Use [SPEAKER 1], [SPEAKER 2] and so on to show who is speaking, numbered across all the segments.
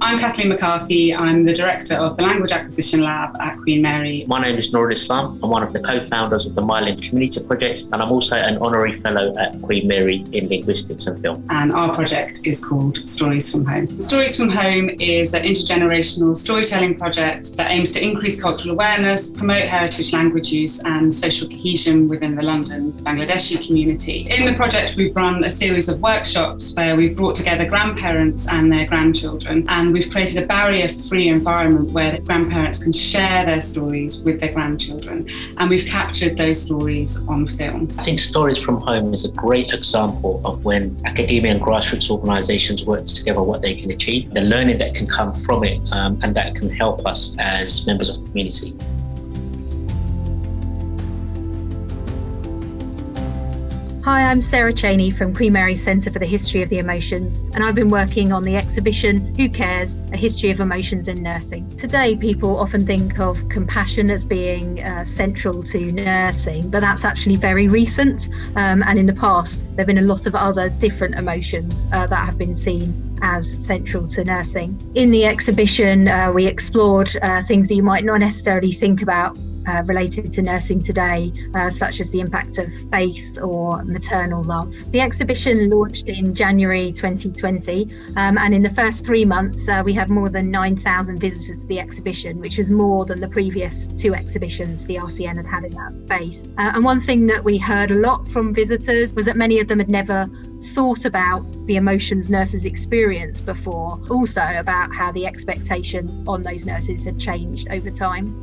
[SPEAKER 1] I'm Kathleen McCarthy. I'm the Director of the Language Acquisition Lab at Queen Mary.
[SPEAKER 2] My name is Nurul Islam. I'm one of the co-founders of the Myland Community Project, and I'm also an honorary fellow at Queen Mary in linguistics and film.
[SPEAKER 1] And our project is called Stories from Home. Stories from Home is an intergenerational storytelling project that aims to increase cultural awareness, promote heritage language use and social cohesion within the London Bangladeshi community. In the project, we've run a series of workshops where we've brought together grandparents and their grandchildren, and we've created a barrier-free environment where the grandparents can share their stories with their grandchildren, and we've captured those stories on film.
[SPEAKER 2] I think Stories from Home is a great example of when academia and grassroots organisations work together, what they can achieve, the learning that can come from it, and that can help us as members of the community.
[SPEAKER 3] Hi, I'm Sarah Cheney from Queen Mary Centre for the History of the Emotions, and I've been working on the exhibition Who Cares? A History of Emotions in Nursing. Today, people often think of compassion as being central to nursing, but that's actually very recent. And in the past, there have been a lot of other different emotions that have been seen as central to nursing. In the exhibition, we explored things that you might not necessarily think about related to nursing today, such as the impact of faith or maternal love. The exhibition launched in January 2020, and in the first 3 months, we had more than 9,000 visitors to the exhibition, which was more than the previous 2 exhibitions the RCN had in that space. And one thing that we heard a lot from visitors was that many of them had never thought about the emotions nurses experience before, also about how the expectations on those nurses had changed over time.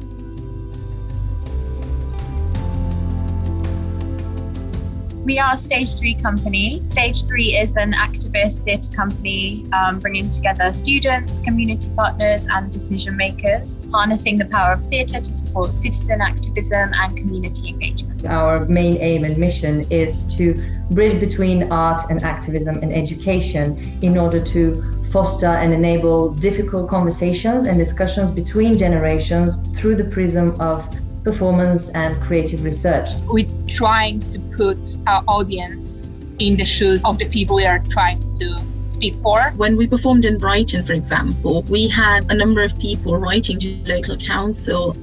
[SPEAKER 4] We are a Stage 3 company. Stage 3 is an activist theatre company bringing together students, community partners and decision makers, harnessing the power of theatre to support citizen activism and community engagement.
[SPEAKER 5] Our main aim and mission is to bridge between art and activism and education in order to foster and enable difficult conversations and discussions between generations through the prism of performance and creative research.
[SPEAKER 6] We're trying to put our audience in the shoes of the people we are trying to speak for.
[SPEAKER 7] When we performed in Brighton, for example, we had a number of people writing to local council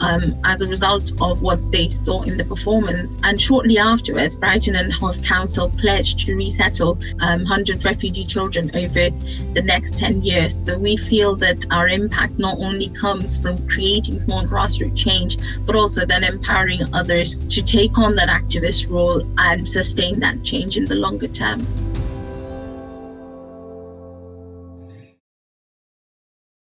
[SPEAKER 7] as a result of what they saw in the performance. And shortly afterwards, Brighton and Hove Council pledged to resettle 100 refugee children over the next 10 years. So we feel that our impact not only comes from creating small grassroots change, but also then empowering others to take on that activist role and sustain that change in the longer term.